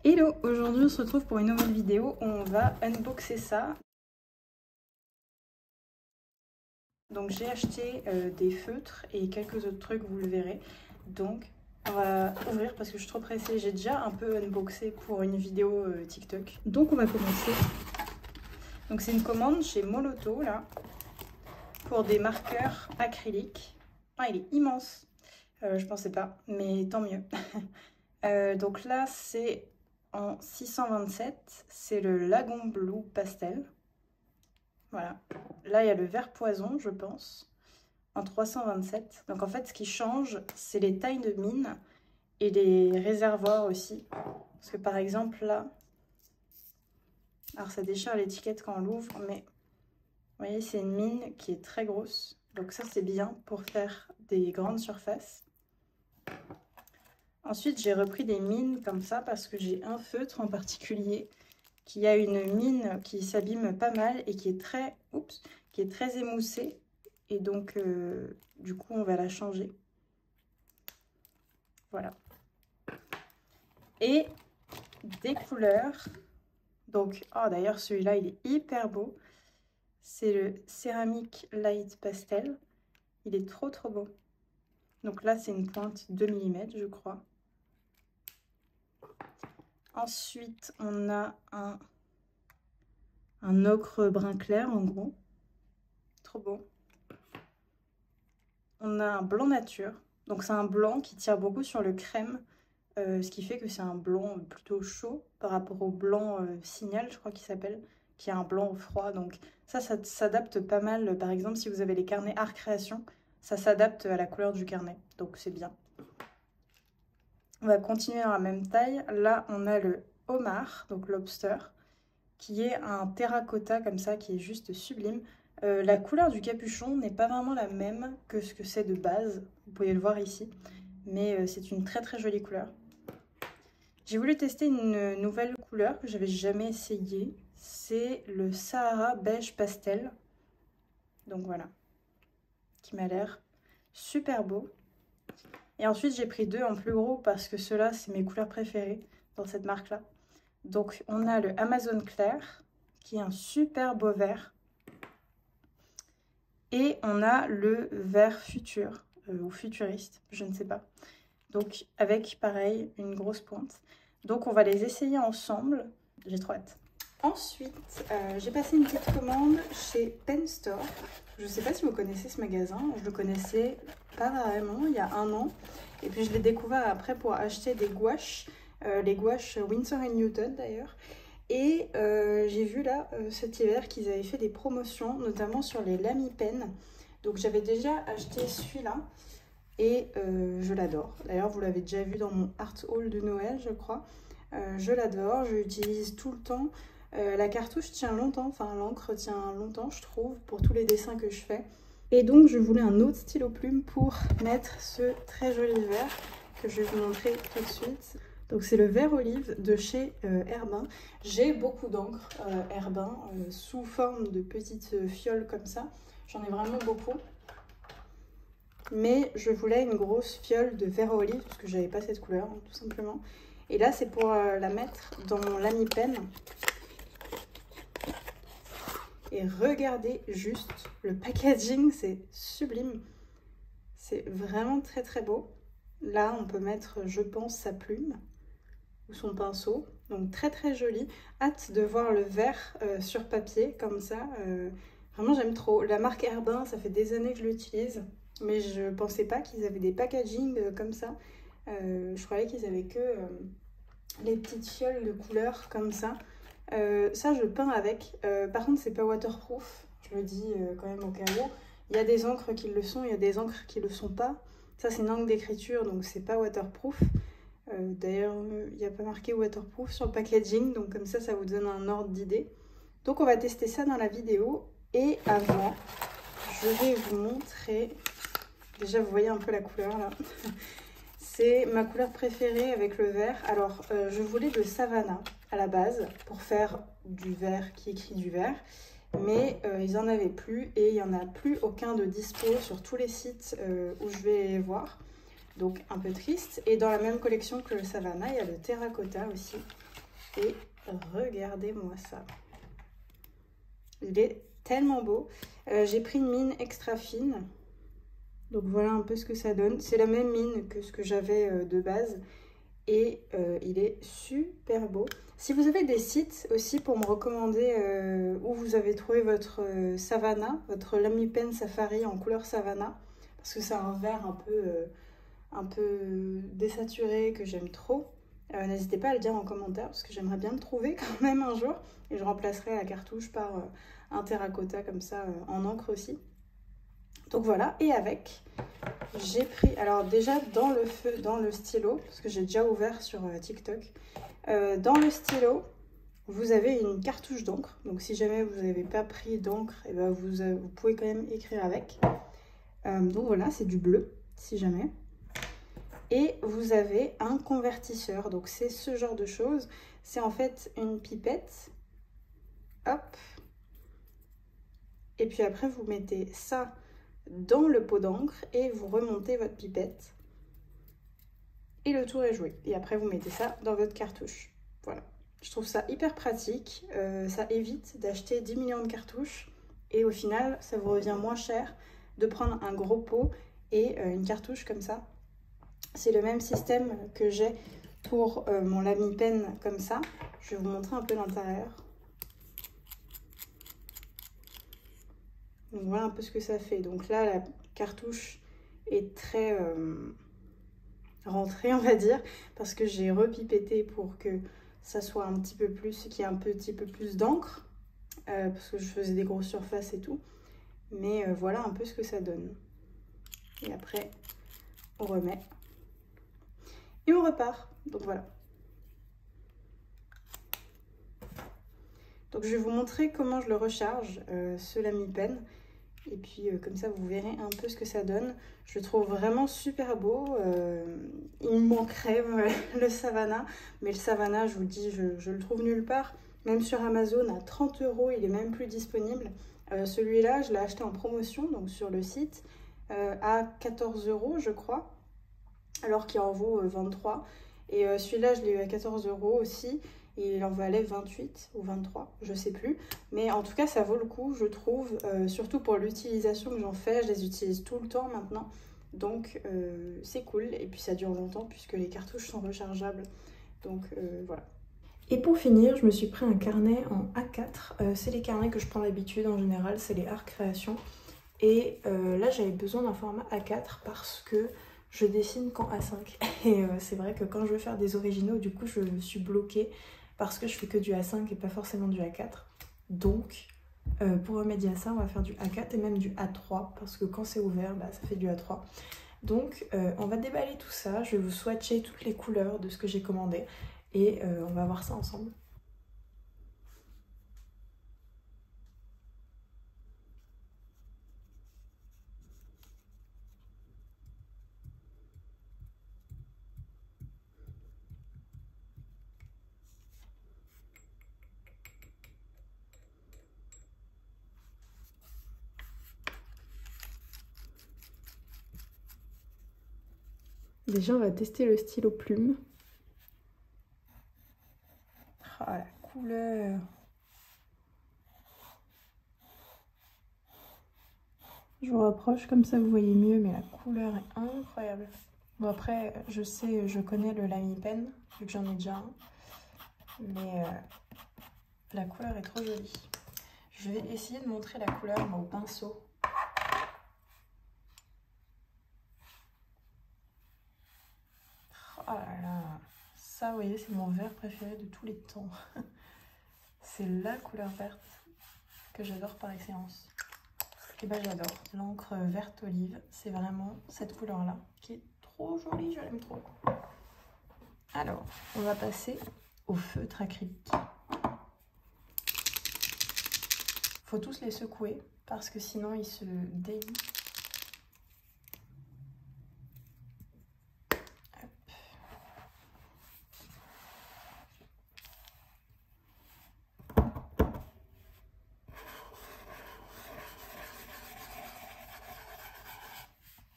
Hello, aujourd'hui on se retrouve pour une nouvelle vidéo où on va unboxer ça. Donc j'ai acheté des feutres et quelques autres trucs, vous le verrez. Donc on va ouvrir parce que je suis trop pressée. J'ai déjà un peu unboxé pour une vidéo TikTok. Donc on va commencer. Donc c'est une commande chez Moloto là pour des marqueurs acryliques. Ah, il est immense. Je pensais pas, mais tant mieux. Donc là c'est en 627, c'est le Lagon Blue Pastel. Voilà. Là, il y a le vert poison, je pense, en 327. Donc en fait, ce qui change, c'est les tailles de mine et les réservoirs aussi. Parce que par exemple, là, alors ça déchire l'étiquette quand on l'ouvre, mais vous voyez, c'est une mine qui est très grosse. Donc ça, c'est bien pour faire des grandes surfaces. Ensuite, j'ai repris des mines comme ça parce que j'ai un feutre en particulier qui a une mine qui s'abîme pas mal et qui est très, qui est très émoussée. Et donc, du coup, on va la changer. Voilà. Et des couleurs. Donc, oh, d'ailleurs, celui-là, il est hyper beau. C'est le Céramique Light Pastel. Il est trop, trop beau. Donc là, c'est une pointe 2 mm, je crois. Ensuite, on a un ocre brun clair, en gros. Trop beau. On a un blanc nature. Donc, c'est un blanc qui tire beaucoup sur le crème. Ce qui fait que c'est un blanc plutôt chaud par rapport au blanc Signal, je crois qu'il s'appelle, qui est un blanc froid. Donc ça s'adapte pas mal. Par exemple, si vous avez les carnets Art Création, ça s'adapte à la couleur du carnet. Donc c'est bien. On va continuer dans la même taille. Là, on a le homard, donc lobster, qui est un terracotta comme ça, qui est juste sublime. La couleur du capuchon n'est pas vraiment la même que ce que c'est de base. Vous pouvez le voir ici. Mais c'est une très très jolie couleur. J'ai voulu tester une nouvelle couleur que j'avais jamais essayé. C'est le Sahara Beige Pastel. Donc voilà. Qui m'a l'air super beau. Et ensuite, j'ai pris deux en plus gros parce que ceux-là, c'est mes couleurs préférées dans cette marque-là. Donc, on a le Amazon Clair, qui est un super beau vert. Et on a le vert futur, ou futuriste, je ne sais pas. Donc, avec, pareil, une grosse pointe. Donc, on va les essayer ensemble. J'ai trop hâte. Ensuite, j'ai passé une petite commande chez Pen Store. Je ne sais pas si vous connaissez ce magasin. Je le connaissais pas vraiment il y a un an. Et puis, je l'ai découvert après pour acheter des gouaches. Les gouaches Winsor & Newton, d'ailleurs. Et j'ai vu là, cet hiver, qu'ils avaient fait des promotions, notamment sur les Lamy Pen. Donc, j'avais déjà acheté celui-là. Et je l'adore. D'ailleurs, vous l'avez déjà vu dans mon art haul de Noël, je crois. Je l'adore, je l'utilise tout le temps. La cartouche tient longtemps, enfin l'encre tient longtemps, je trouve, pour tous les dessins que je fais. Et donc, je voulais un autre stylo plume pour mettre ce très joli vert que je vais vous montrer tout de suite. Donc, c'est le vert olive de chez Herbin. J'ai beaucoup d'encre Herbin sous forme de petites fioles comme ça. J'en ai vraiment beaucoup. Mais je voulais une grosse fiole de vert olive parce que j'avais pas cette couleur, hein, tout simplement. Et là, c'est pour la mettre dans mon Lamy Pen. Et regardez juste le packaging, c'est sublime. C'est vraiment très très beau. Là, on peut mettre, je pense, sa plume ou son pinceau. Donc très très joli. Hâte de voir le vert sur papier comme ça. Vraiment, j'aime trop. La marque Herbin, ça fait des années que je l'utilise. Mais je pensais pas qu'ils avaient des packaging comme ça. Je croyais qu'ils avaient que les petites fioles de couleurs comme ça. Ça, je peins avec. Par contre, c'est pas waterproof. Je le dis quand même au cas où. Il y a des encres qui le sont, il y a des encres qui le sont pas. Ça, c'est une encre d'écriture, donc c'est pas waterproof. D'ailleurs, il n'y a pas marqué waterproof sur le packaging. Donc comme ça vous donne un ordre d'idée. Donc on va tester ça dans la vidéo. Et avant, je vais vous montrer... Déjà, vous voyez un peu la couleur là. C'est ma couleur préférée avec le vert. Alors, je voulais le Savannah à la base pour faire du vert qui écrit du vert. Mais ils n'en avaient plus et il n'y en a plus aucun de dispo sur tous les sites où je vais voir. Donc, un peu triste. Et dans la même collection que le Savannah, il y a le Terracotta aussi Et regardez-moi ça. Il est tellement beau. J'ai pris une mine extra fine. Donc voilà un peu ce que ça donne. C'est la même mine que ce que j'avais de base. Et il est super beau. Si vous avez des sites aussi pour me recommander où vous avez trouvé votre Savannah, votre Lamy Pen Safari en couleur Savannah, parce que c'est un vert un peu désaturé que j'aime trop, n'hésitez pas à le dire en commentaire parce que j'aimerais bien le trouver quand même un jour. Et je remplacerai la cartouche par un terracotta comme ça en encre aussi. Donc voilà, et avec, j'ai pris, alors déjà dans le stylo, parce que j'ai déjà ouvert sur TikTok, dans le stylo, vous avez une cartouche d'encre. Donc si jamais vous n'avez pas pris d'encre, et ben vous pouvez quand même écrire avec. Donc voilà, c'est du bleu, si jamais. Et vous avez un convertisseur, donc c'est ce genre de choses. C'est en fait une pipette, hop. Et puis après, vous mettez ça dans le pot d'encre et vous remontez votre pipette. Et le tour est joué. Et après, vous mettez ça dans votre cartouche. Voilà. Je trouve ça hyper pratique. Ça évite d'acheter 10 millions de cartouches. Et au final, ça vous revient moins cher de prendre un gros pot et une cartouche comme ça. C'est le même système que j'ai pour mon Lamy Pen comme ça. Je vais vous montrer un peu l'intérieur. Donc voilà un peu ce que ça fait. Donc là, la cartouche est très rentrée, on va dire, parce que j'ai repipetté pour que ça soit un petit peu plus, qu'il y ait un petit peu plus d'encre, parce que je faisais des grosses surfaces et tout. Mais voilà un peu ce que ça donne. Et après, on remet. Et on repart. Donc voilà. Donc je vais vous montrer comment je le recharge, ce Lamy Pen. Et puis comme ça vous verrez un peu ce que ça donne. Je le trouve vraiment super beau. Il me manquerait le Savannah. Mais le Savannah, je vous le dis, je le trouve nulle part. Même sur Amazon à 30 €, il est même plus disponible. Celui-là, je l'ai acheté en promotion, donc sur le site, à 14 € je crois. Alors qu'il en vaut 23. Et celui-là, je l'ai eu à 14 € aussi. Et il en valait 28 ou 23, je sais plus. Mais en tout cas, ça vaut le coup, je trouve. Surtout pour l'utilisation que j'en fais. Je les utilise tout le temps maintenant. Donc, c'est cool. Et puis, ça dure longtemps puisque les cartouches sont rechargeables. Donc, voilà. Et pour finir, je me suis pris un carnet en A4. C'est les carnets que je prends d'habitude en général. C'est les Art Création. Et là, j'avais besoin d'un format A4 parce que je dessine qu'en A5. Et c'est vrai que quand je veux faire des originaux, du coup, je suis bloquée parce que je fais que du A5 et pas forcément du A4. Donc, pour remédier à ça, on va faire du A4 et même du A3 parce que quand c'est ouvert, bah, ça fait du A3. Donc, on va déballer tout ça. Je vais vous swatcher toutes les couleurs de ce que j'ai commandé et on va voir ça ensemble. Déjà, on va tester le stylo plume. Ah, la couleur! Je vous rapproche comme ça vous voyez mieux, mais la couleur est incroyable. Bon après, je sais, je connais le Lamy Pen, vu que j'en ai déjà un. Mais la couleur est trop jolie. Je vais essayer de montrer la couleur au pinceau. Oh là là, ça vous voyez, c'est mon vert préféré de tous les temps. C'est la couleur verte que j'adore par excellence. Et bah j'adore. L'encre verte olive, c'est vraiment cette couleur-là qui est trop jolie, je l'aime trop. Alors, on va passer au feutre acrylique. Faut tous les secouer parce que sinon ils se délient.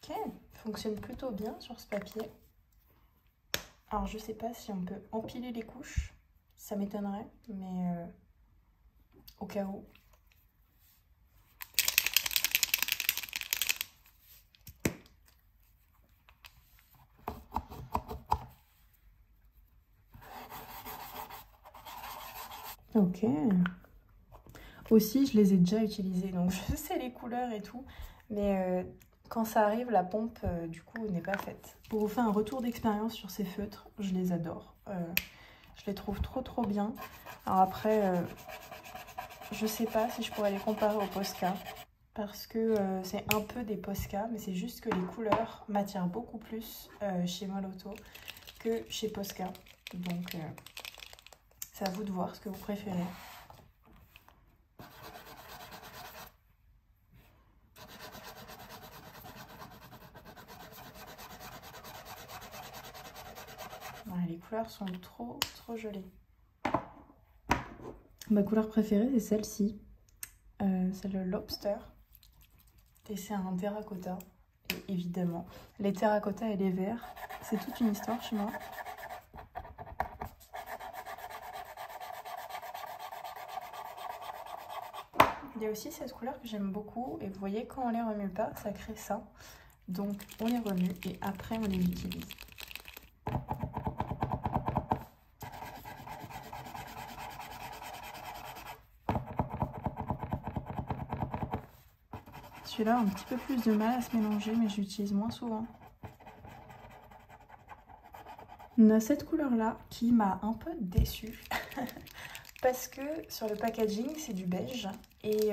Ok, fonctionne plutôt bien sur ce papier. Alors je sais pas si on peut empiler les couches, Ça m'étonnerait, mais au cas où. Ok. Aussi, je les ai déjà utilisés, donc je sais les couleurs et tout. Mais quand ça arrive, la pompe, du coup, n'est pas faite. Pour vous faire un retour d'expérience sur ces feutres, je les adore. Je les trouve trop bien. Alors après, je sais pas si je pourrais les comparer aux Posca. Parce que c'est un peu des Posca, mais c'est juste que les couleurs m'attirent beaucoup plus chez Moloto que chez Posca. Donc, c'est à vous de voir ce que vous préférez. Ouais, les couleurs sont trop jolies. Ma couleur préférée, c'est celle-ci. C'est le Lobster. Et c'est un terracotta. Et évidemment, les terracottas et les verts, c'est toute une histoire chez moi. Il y a aussi cette couleur que j'aime beaucoup. Et vous voyez, quand on les remue pas, ça crée ça. Donc, on les remue et après, on les utilise. Celui-là a un petit peu plus de mal à se mélanger, mais j'utilise moins souvent. On a cette couleur-là qui m'a un peu déçue. Parce que sur le packaging, c'est du beige. Et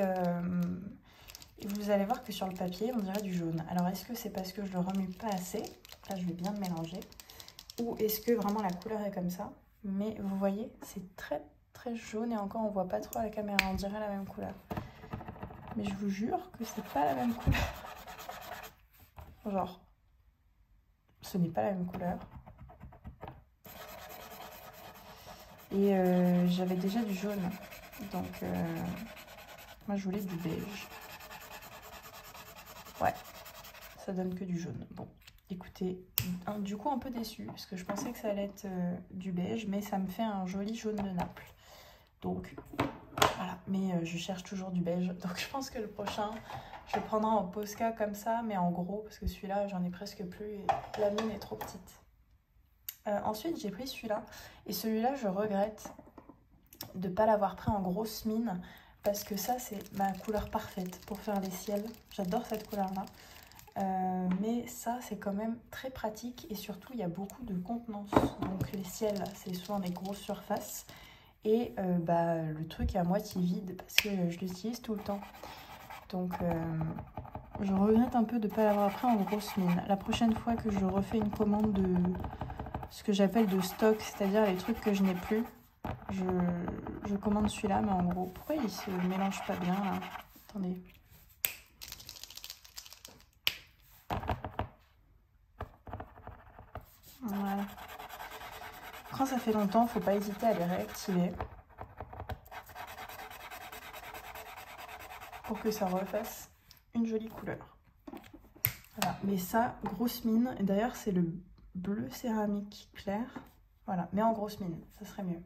vous allez voir que sur le papier, on dirait du jaune. Alors, est-ce que c'est parce que je le remue pas assez? Là, je vais bien le mélanger. Ou est-ce que vraiment la couleur est comme ça? Mais vous voyez, c'est très jaune et encore, on voit pas trop à la caméra. On dirait la même couleur. Mais je vous jure que c'est pas la même couleur. Genre, ce n'est pas la même couleur. Et j'avais déjà du jaune. Donc, moi, je voulais du beige. Ouais, ça donne que du jaune. Bon, écoutez, du coup, un peu déçue. Parce que je pensais que ça allait être du beige. Mais ça me fait un joli jaune de Naples. Donc, voilà. Mais je cherche toujours du beige. Donc, je pense que le prochain, je le prendrai en Posca comme ça. Mais en gros, parce que celui-là, j'en ai presque plus. Et la mine est trop petite. Ensuite, j'ai pris celui-là. Et celui-là, je regrette de ne pas l'avoir pris en grosse mine. Parce que ça, c'est ma couleur parfaite pour faire les ciels. J'adore cette couleur-là. Mais ça, c'est quand même très pratique. Et surtout, il y a beaucoup de contenance. Donc les ciels, c'est souvent des grosses surfaces. Et le truc est à moitié vide parce que je l'utilise tout le temps. Donc je regrette un peu de ne pas l'avoir pris en grosse mine. La prochaine fois que je refais une commande de ce que j'appelle de stock, c'est-à-dire les trucs que je n'ai plus, je commande celui-là. Mais en gros, pourquoi il se mélange pas bien là? Attendez. Voilà. Quand ça fait longtemps, faut pas hésiter à les réactiver pour que ça refasse une jolie couleur. Voilà. Mais ça, grosse mine. Et d'ailleurs, c'est le bleu céramique clair. Voilà, mais en grosse mine, ça serait mieux.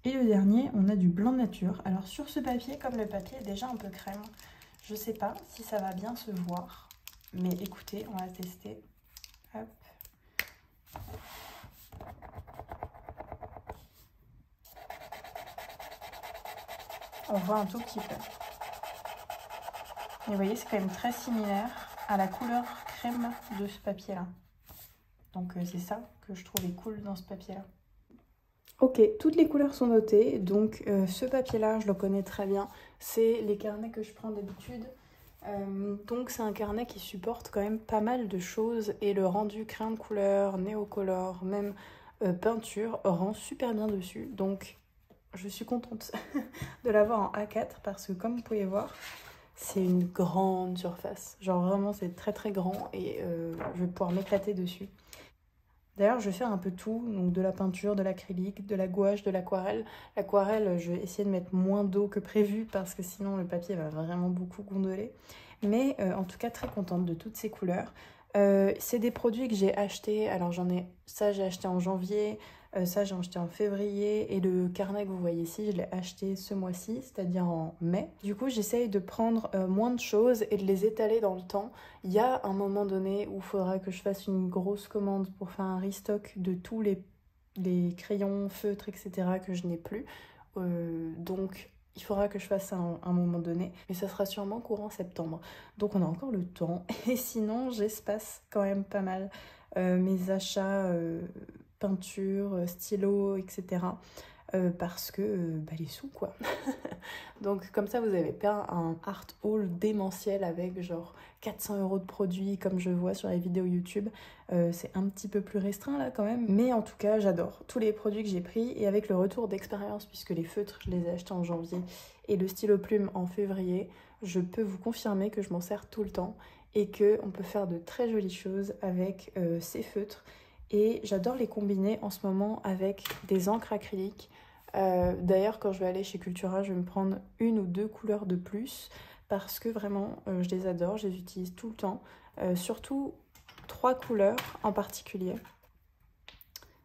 Et le dernier, on a du blanc nature. Alors sur ce papier, comme le papier est déjà un peu crème, je sais pas si ça va bien se voir. Mais écoutez, on va tester. Hop. On voit un tout petit peu. Et vous voyez, c'est quand même très similaire à la couleur crème de ce papier-là. Donc c'est ça que je trouvais cool dans ce papier-là. Ok, toutes les couleurs sont notées. Donc ce papier-là, je le connais très bien. C'est les carnets que je prends d'habitude. Donc c'est un carnet qui supporte quand même pas mal de choses. Et le rendu crayon de couleur, néocolore, même peinture rend super bien dessus. Donc je suis contente de l'avoir en A4 parce que comme vous pouvez voir, c'est une grande surface. Genre vraiment c'est très grand et je vais pouvoir m'éclater dessus. D'ailleurs, je vais faire un peu tout, donc de la peinture, de l'acrylique, de la gouache, de l'aquarelle. L'aquarelle, je vais essayer de mettre moins d'eau que prévu parce que sinon le papier va vraiment beaucoup gondoler. Mais en tout cas, très contente de toutes ces couleurs. C'est des produits que j'ai achetés. Alors j'ai acheté en janvier. Ça, j'ai acheté en février, et le carnet que vous voyez ici, je l'ai acheté ce mois-ci, c'est-à-dire en mai. Du coup, j'essaye de prendre moins de choses et de les étaler dans le temps. Il y a un moment donné où il faudra que je fasse une grosse commande pour faire un restock de tous les crayons, feutres, etc. que je n'ai plus. Donc, il faudra que je fasse ça à un moment donné, mais ça sera sûrement courant septembre. Donc on a encore le temps. Et sinon, j'espace quand même pas mal mes achats peinture, stylo, etc. Parce que les sous quoi. Donc comme ça vous avez pas un art haul démentiel avec genre 400 € de produits comme je vois sur les vidéos YouTube. C'est un petit peu plus restreint là quand même. Mais en tout cas j'adore tous les produits que j'ai pris, et avec le retour d'expérience, puisque les feutres je les ai achetés en janvier et le stylo plume en février, je peux vous confirmer que je m'en sers tout le temps et qu'on peut faire de très jolies choses avec ces feutres. Et j'adore les combiner en ce moment avec des encres acryliques. D'ailleurs, quand je vais aller chez Cultura, je vais me prendre 1 ou 2 couleurs de plus parce que vraiment, je les adore, je les utilise tout le temps. Surtout 3 couleurs en particulier,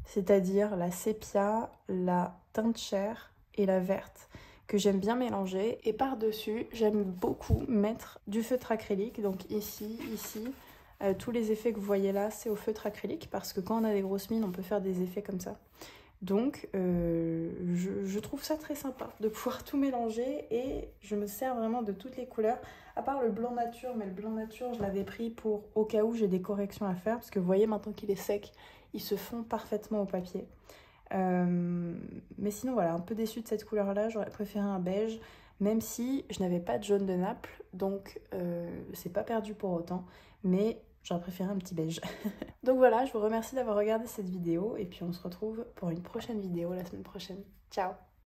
c'est-à-dire la sépia, la teinte chair et la verte, que j'aime bien mélanger. Et par-dessus, j'aime beaucoup mettre du feutre acrylique, donc ici, tous les effets que vous voyez là, c'est au feutre acrylique, parce que quand on a des grosses mines, on peut faire des effets comme ça. Donc, je trouve ça très sympa de pouvoir tout mélanger, et je me sers vraiment de toutes les couleurs, à part le blanc nature, mais le blanc nature, je l'avais pris pour au cas où j'ai des corrections à faire, parce que vous voyez, maintenant qu'il est sec, il se fond parfaitement au papier. Mais sinon, voilà, un peu déçue de cette couleur-là, j'aurais préféré un beige, même si je n'avais pas de jaune de Naples, donc c'est pas perdu pour autant, mais j'aurais préféré un petit beige. Donc voilà, je vous remercie d'avoir regardé cette vidéo, et puis on se retrouve pour une prochaine vidéo la semaine prochaine. Ciao!